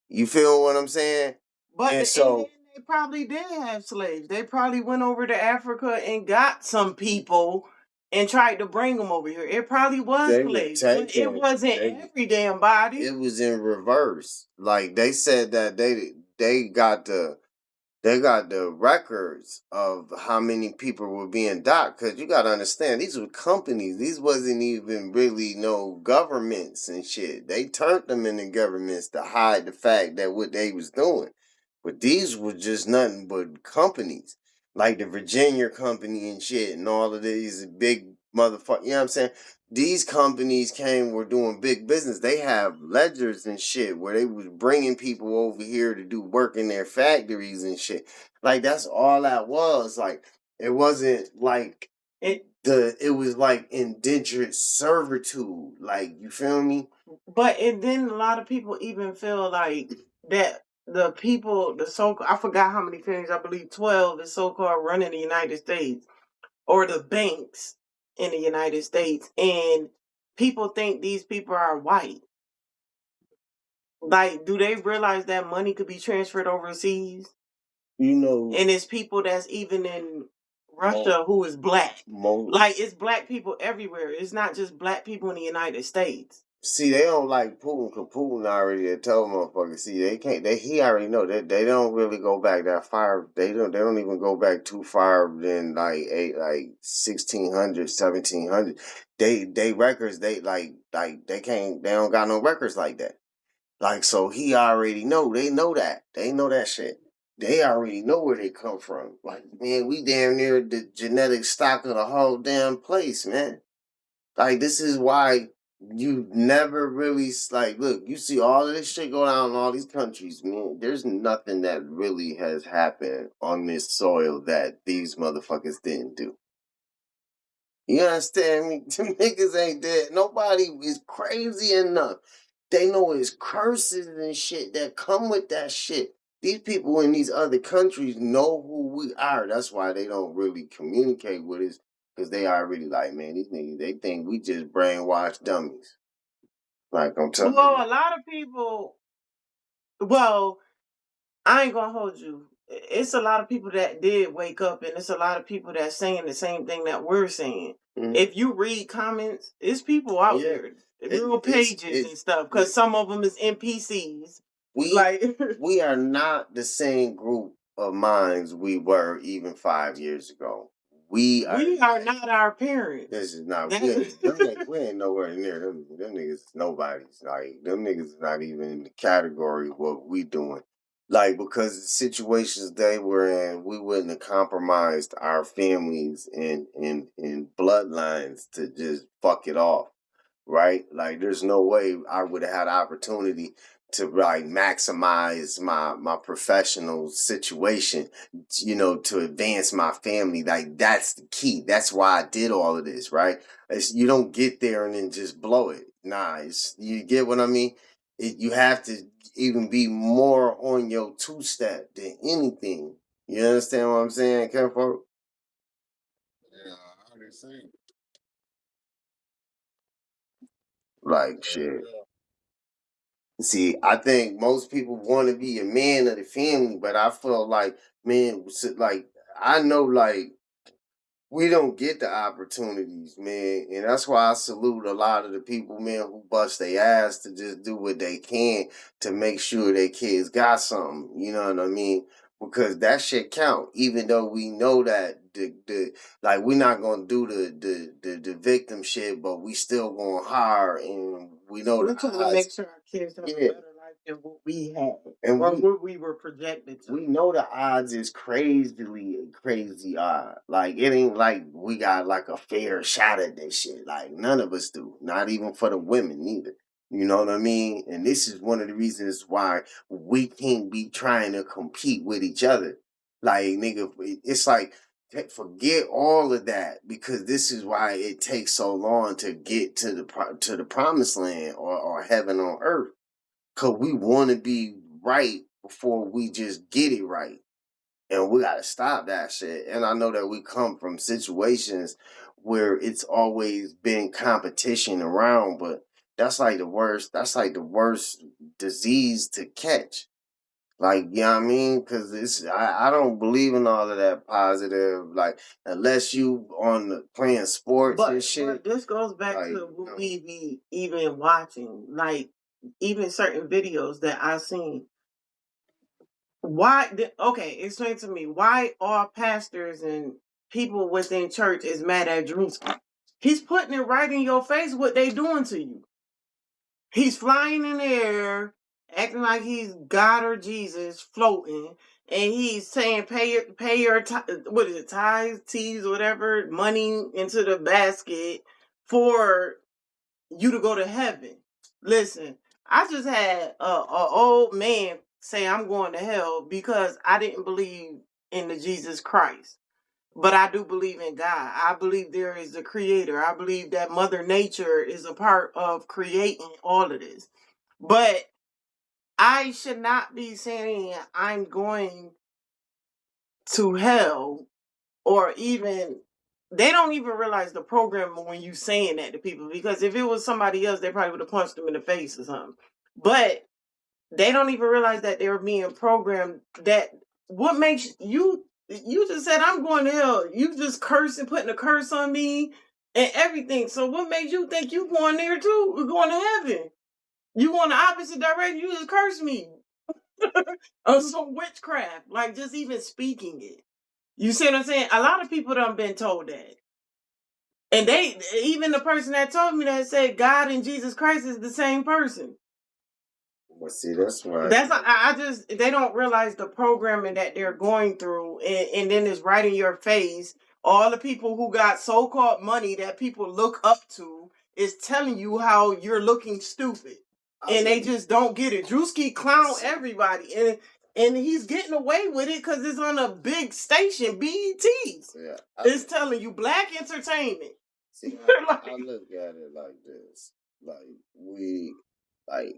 You feel what I'm saying? But And and then so they probably did have slaves. They probably went over to Africa and got some people and tried to bring them over here. It probably was they were slaves, but it taking. wasn't every damn body. It was in reverse. Like they said that they got the records of how many people were being docked, because you got to understand, these were companies. These wasn't even really no governments and shit. They turned them into governments to hide the fact that what they was doing. But these were just nothing but companies, like the Virginia Company and shit, and all of these big motherfucker. You know what I'm saying? These companies were doing big business. They have ledgers and shit where they was bringing people over here to do work in their factories and shit. Like that's all that was. Like it wasn't like it was like indentured servitude. Like you feel me? But and then a lot of people even feel like that the people, I forgot how many families, I believe 12 is so-called running the United States or the banks in the United States, and people think these people are white. Like, do they realize that money could be transferred overseas? You know, and it's people that's even in Russia who is black. Like, it's black people everywhere. It's not just black people in the United States. See, they don't like Putin because Putin already told motherfuckers. See, they can't. He already know that they don't really go back that far. They don't even go back too far than like 1600, 1700. They records they like they can't. They don't got no records like that. Like so, he already know. They know that. They know that shit. They already know where they come from. Like man, we damn near the genetic stock of the whole damn place, man. Like this is why you never really like look. You see all of this shit go down in all these countries, man. There's nothing that really has happened on this soil that these motherfuckers didn't do. You understand me? Them niggas ain't dead. Nobody is crazy enough. They know it's curses and shit that come with that shit. These people in these other countries know who we are. That's why they don't really communicate with us. Because they already like, man, these niggas, they think we just brainwashed dummies. Like I'm telling you. Well, a lot of people, well, I ain't gonna hold you. It's a lot of people that did wake up, and it's a lot of people that's saying the same thing that we're saying. Mm-hmm. If you read comments, it's people out there, real pages and stuff, because some of them is NPCs. We are not the same group of minds we were even 5 years ago. We are not our parents. This is not. We ain't nowhere near them. Them niggas is nobody's. Like them niggas is not even in the category of what we doing. Like because the situations they were in, we wouldn't have compromised our families and bloodlines to just fuck it off, right? Like there's no way I would have had opportunity to like maximize my professional situation, you know, to advance my family. Like that's the key. That's why I did all of this, right? You don't get there and then just blow it. Nah, you get what I mean? You have to even be more on your two-step than anything. You understand what I'm saying, Kenfolk? Yeah, I already seen. Like shit. See, I think most people want to be a man of the family, but I feel like, man, like I know, like we don't get the opportunities, man, and that's why I salute a lot of the people, man, who bust their ass to just do what they can to make sure their kids got something. You know what I mean? Because that shit count, even though we know that the like we're not gonna do the victim shit, but we still gonna hire and we know we're trying to make sure our kids have a better life than what we had and what we were projected to. We know the odds is crazy odd. Like it ain't like we got like a fair shot at this shit. Like none of us do. Not even for the women neither. You know what I mean? And this is one of the reasons why we can't be trying to compete with each other. Like, nigga, it's like, forget all of that because this is why it takes so long to get to the promised land or heaven on earth. Because we want to be right before we just get it right. And we got to stop that shit. And I know that we come from situations where it's always been competition around, but that's like the worst. That's like the worst disease to catch. Like, you know what I mean? Because I don't believe in all of that positive. Like, unless you on the playing sports and shit. But this goes back to what we be even watching. Like, even certain videos that I've seen. Okay, explain to me why all pastors and people within church is mad at Drewski. He's putting it right in your face what they doing to you. He's flying in the air, acting like he's God or Jesus, floating, and he's saying pay your what is it, tithes, teas, whatever, money into the basket for you to go to heaven. Listen, I just had a old man say I'm going to hell because I didn't believe in the Jesus Christ. But I do believe in God. I believe there is a creator. I believe that Mother Nature is a part of creating all of this. But I should not be saying I'm going to hell, or even they don't even realize the program when you saying that to people, because if it was somebody else, they probably would have punched them in the face or something. But they don't even realize that they're being programmed. That what makes you just said I'm going to hell. You just cursing, putting a curse on me and everything. So what makes you think you going there too? You're going to heaven. You going the opposite direction. You just curse me. Of some witchcraft. Like just even speaking it. You see what I'm saying? A lot of people done been told that. And they, even the person that told me that, said God and Jesus Christ is the same person. Well, see, that's why. That's I just, they don't realize the programming that they're going through, and then it's right in your face. All the people who got so-called money that people look up to is telling you how you're looking stupid, and they just don't get it. Drewski clown everybody, and he's getting away with it because it's on a big station, BET. Yeah, it's telling you black entertainment. See, I look at it like this: like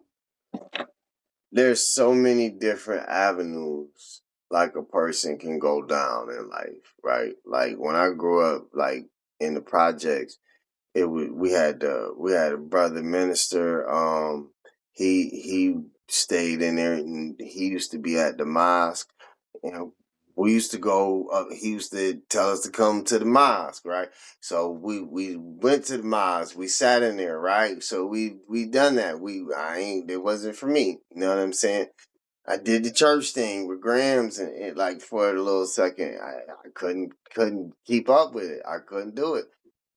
there's so many different avenues like a person can go down in life, right? Like when I grew up, like in the projects, we had a brother minister. He stayed in there, and he used to be at the mosque. You know, we used to go. He used to tell us to come to the mosque, right? So we went to the mosque. We sat in there, right? So we done that. It wasn't for me. You know what I'm saying? I did the church thing with Grams, and like for a little second, I couldn't keep up with it. I couldn't do it.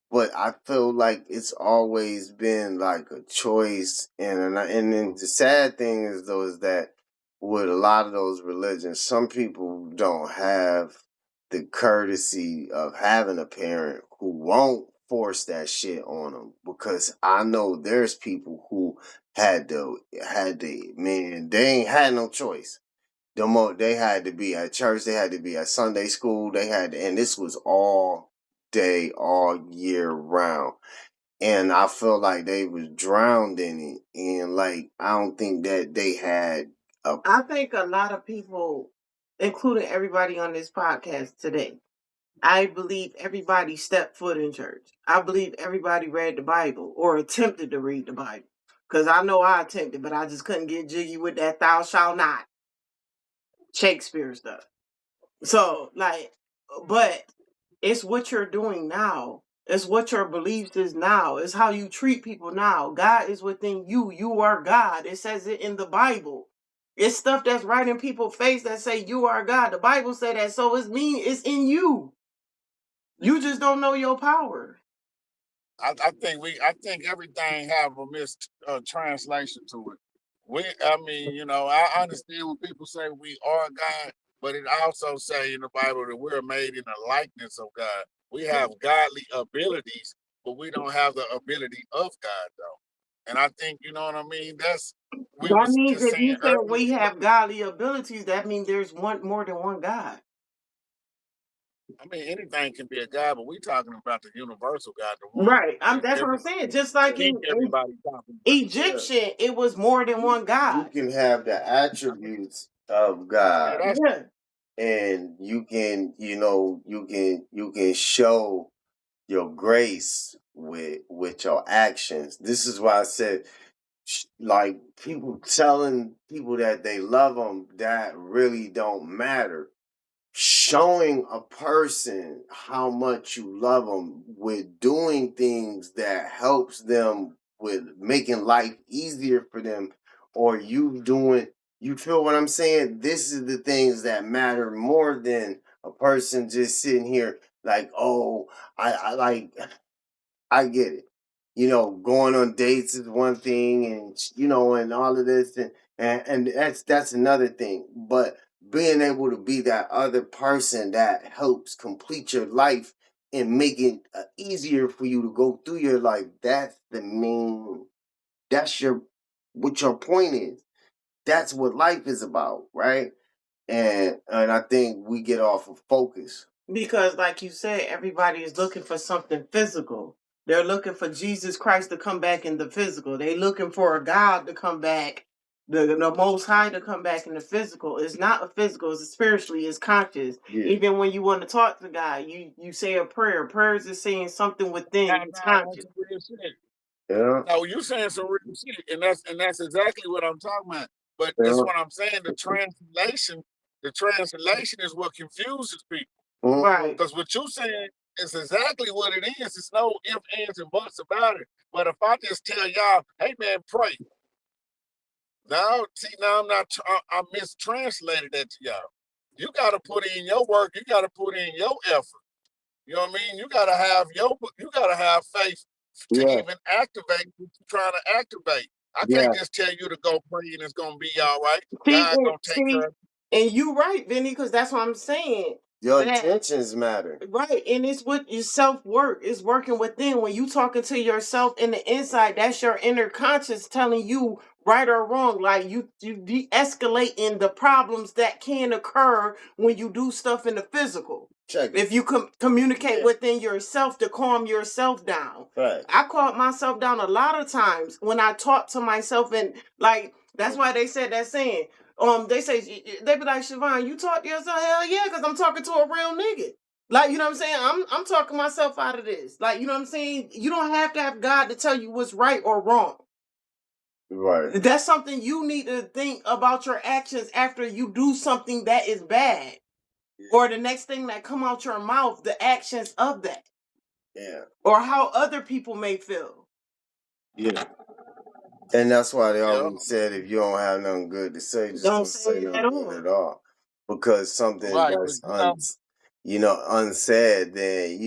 But I feel like it's always been like a choice, and then the sad thing is that with a lot of those religions, some people don't have the courtesy of having a parent who won't force that shit on them. Because I know there's people who had to man, they ain't had no choice. They had to be at church, they had to be at Sunday school, and this was all day, all year round. And I felt like they was drowned in it. And like I don't think that they had I think a lot of people, including everybody on this podcast today, I believe everybody stepped foot in church. I believe everybody read the Bible or attempted to read the Bible. Because I know I attempted, but I just couldn't get jiggy with that thou shalt not Shakespeare stuff. So, like, but it's what you're doing now. It's what your beliefs is now. It's how you treat people now. God is within you. You are God. It says it in the Bible. It's stuff that's right in people's face that say you are God. The Bible say that, so it's in you. You just don't know your power. I think everything have a translation to it. I mean, I understand when people say we are God, but it also say in the Bible that we're made in the likeness of God. We have godly abilities, but we don't have the ability of God though. And I think you know what I mean. We That was means just if saying you say we earlier. have godly abilities, that means there's more than one God. I mean, anything can be a God, but we talking about the universal God, the one Right. that That's what I'm saying. Just like in everybody talking about. Egyptian, it was more than one God. you can have the attributes of Yeah, God, that's Yeah. and you can show your grace with your actions. This is why I said, like, people telling people that they love them, that really don't matter. Showing a person how much you love them with doing things that helps them with making life easier for them, or you feel what I'm saying? This is the things that matter more than a person just sitting here like, oh, I like, I get it. Going on dates is one thing, and and all of this, and that's another thing. But being able to be that other person that helps complete your life and make it easier for you to go through your life. That's the main. That's what your point is. That's what life is about, right? And I think we get off of focus. Because, like you said, everybody is looking for something physical. They're looking for Jesus Christ to come back in the physical. They're looking for a God to come back, the Most High to come back in the physical. It's not a physical, it's a spiritually, it's conscious. Yeah. Even when you want to talk to God, you say a prayer. Prayers is saying something within. It's conscious. That's real shit. Yeah. No, you saying some real shit, and that's exactly what I'm talking about. But Yeah. that's what I'm saying. The translation is what confuses people. Mhm. Right. Because what you saying is exactly what it is. It's no ifs, ands, and buts about it. But if I just tell y'all, hey man, pray. Now, see, now I'm not. I mistranslated that to y'all. You got to put in your work. You got to put in your effort. You know what I mean? You got to have You got to have faith to Yeah. even activate what you're trying to activate. I Yeah. can't just tell you to go pray and it's gonna be all right. See, God gonna take care of it. and you right, Vinny, because that's what I'm saying. Your That- intentions matter. Right, and it's with your self work. It's working within. When you talking to yourself in the inside, that's your inner conscious telling you right or wrong. Like you de-escalating the problems that can occur when you do stuff in the physical. Check it. If you communicate within yourself to calm yourself down. Right. I calmed myself down a lot of times when I talk to myself, and like that's why they said that saying. They say they be like, Siobhan, you talk to yourself? Hell yeah, because I'm talking to a real nigga. Like, you know what I'm saying? I'm talking myself out of this. Like, you know what I'm saying? You don't have to have God to tell you what's right or wrong. Right. That's something you need to think about your actions after you do something that is bad. Yeah. Or the next thing that come out your mouth, the actions of that. Yeah. Or how other people may feel. Yeah. And that's why they Yeah. always said if you don't have nothing good to say, just Don't don't say say it nothing at good at all. all. Because something Right, that's but unsaid, then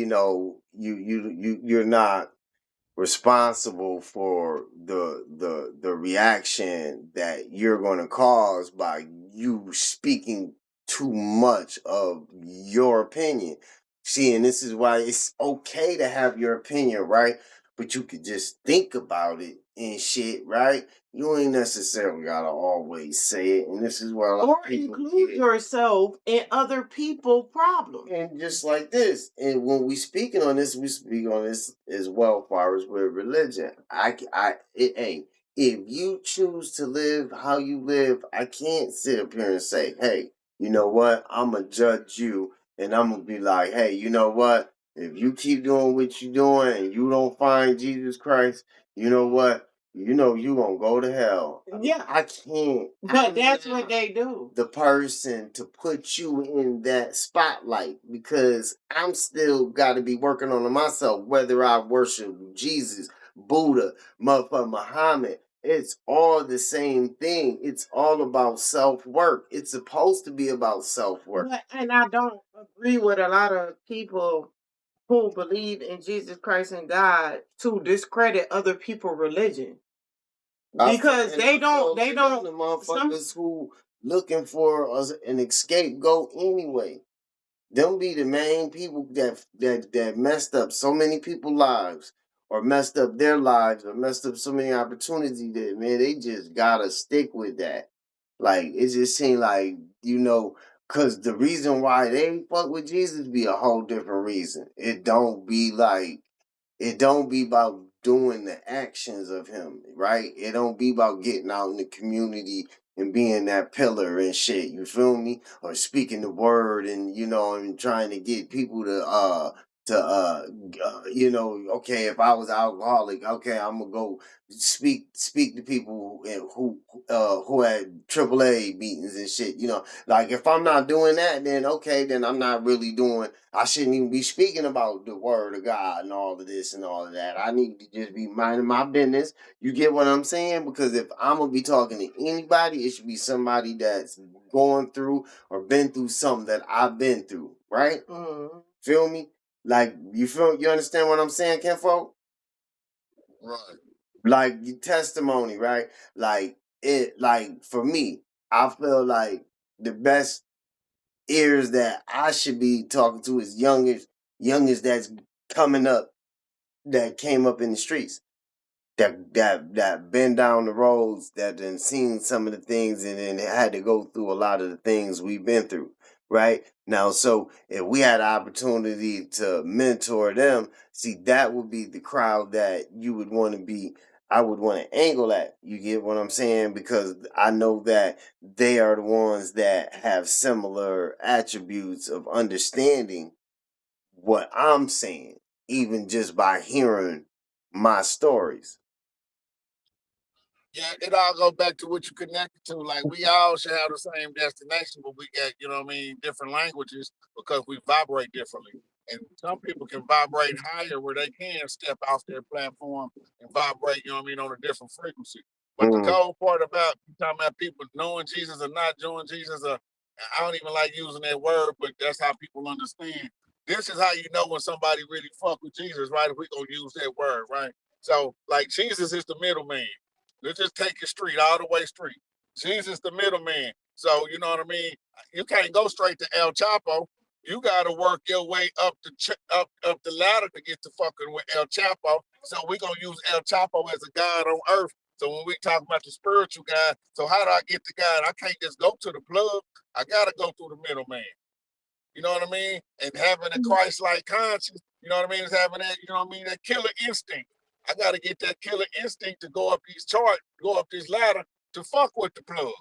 you're not responsible for the reaction that you're going to cause by you speaking too much of your opinion. See, and this is why it's okay to have your opinion, right? But you could just think about it and shit, right? You ain't necessarily gotta always say it, and this is where a lot Or of people include yourself in other people's problems. and just like this, and when we speaking on this, we speak on this as well, far as with religion. Hey, if you choose to live how you live, I can't sit up here and say, hey, you know what? I'm gonna judge you, and I'm gonna be like, hey, you know what? If you keep doing what you're doing and you don't find Jesus Christ, you know what? You know you gonna go to hell. Yeah, I can't. but that's what they do. The person to put you in that spotlight because I'm still got to be working on myself. Whether I worship Jesus, Buddha, motherfucker Muhammad, it's all the same thing. It's all about self work. It's supposed to be about self work. And I don't agree with a lot of people who believe in Jesus Christ and God to discredit other people's religion. Because they don't the motherfuckers who looking for an scapegoat anyway. Them be the main people that messed up so many people's lives, or messed up their lives, or messed up so many opportunities that, man, they just gotta stick with that. Like, it just seemed like, cause the reason why they fuck with Jesus be a whole different reason. It don't be about doing the actions of him, right? It don't be about getting out in the community and being that pillar and shit. You feel me? Or speaking the word and and trying to get people okay, if I was alcoholic, okay, I'm gonna go speak to people who had AAA meetings and shit. Like if I'm not doing that, then okay, then I'm not really doing. I shouldn't even be speaking about the word of God and all of this and all of that. I need to just be minding my business. You get what I'm saying? Because if I'm gonna be talking to anybody, it should be somebody that's going through or been through something that I've been through, right? Mm-hmm. Feel me? Like you understand what I'm saying, Kenfo? right. Like your testimony, right? Like for me, I feel like the best ears that I should be talking to is youngest that's coming up, that came up in the streets, that been down the roads, that then seen some of the things and then had to go through a lot of the things we've been through, right? Now, so if we had an opportunity to mentor them, see, that would be the crowd that you would want to be, I would want to angle at. You get what I'm saying? Because I know that they are the ones that have similar attributes of understanding what I'm saying, even just by hearing my stories. Yeah, it all goes back to what you connected to. Like we all should have the same destination, but we got, you know what I mean, different languages because we vibrate differently. And some people can vibrate higher where they can step off their platform and vibrate, you know what I mean, on a different frequency. But the Mm, cold part about you talking about people knowing Jesus or not knowing Jesus, or I don't even like using that word, but that's how people understand. This is how you know when somebody really fuck with Jesus, right? If we gonna use that word, right? So like Jesus is the middleman. Let's just take it street, all the way street. Jesus the middleman. So you know what I mean? You can't go straight to El Chapo. You gotta work your way up up the ladder to get to fucking with El Chapo. So we're gonna use El Chapo as a God on earth. So when we talk about the spiritual God, so how do I get to God? I can't just go to the plug. I gotta go through the middleman. You know what I mean? And having a Christ-like conscience, you know what I mean, is having that, you know what I mean, that killer instinct. I got to get that killer instinct to go up these charts, go up this ladder to fuck with the plug.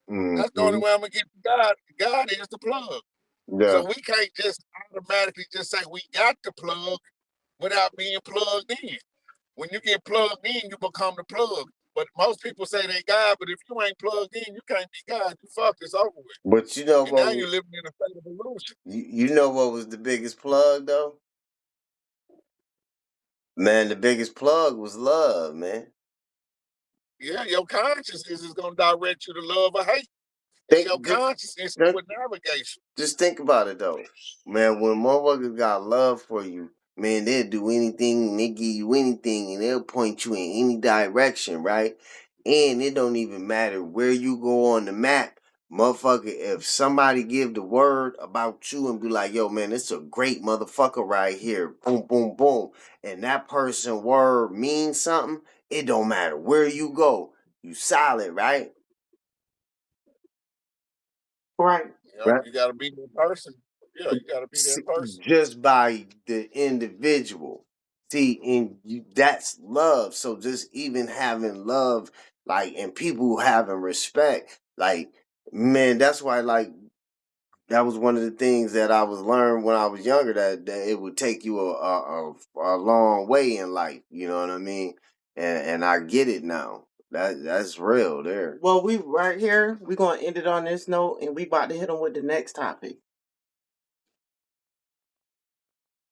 That's the only mm-hmm. way I'm going to get to God. God is the plug. Yeah. So we can't just automatically just say we got the plug without being plugged in. When you get plugged in, you become the plug. But most people say they God, but if you ain't plugged in, you can't be God. You fucked, it's over with. But you know And what now was, you're living in a state of illusion. you know what was the biggest plug though? Man, the biggest plug was love, man. Yeah, your consciousness is going to direct you to love or hate. It's your Think consciousness just, with navigation. just think about it though. Man, when motherfuckers got love for you, man, they'll do anything and they give you anything and they'll point you in any direction, right? And it don't even matter where you go on the map. Motherfucker, if somebody give the word about you and be like, yo, man, it's a great motherfucker right here. Boom, boom, boom. And that person word means something, it don't matter where you go. You solid, right? Right. Yep, Right. you got to be that person. Yeah, you got to be that person. Just by the individual. See, and that's love. So just even having love, like, and people having respect, like, man, that's why, like, that was one of the things that I was learned when I was younger, that it would take you a long way in life. You know what I mean? And I get it now. That's real there. Well, we right here. We're gonna end it on this note, and we about to hit them with the next topic.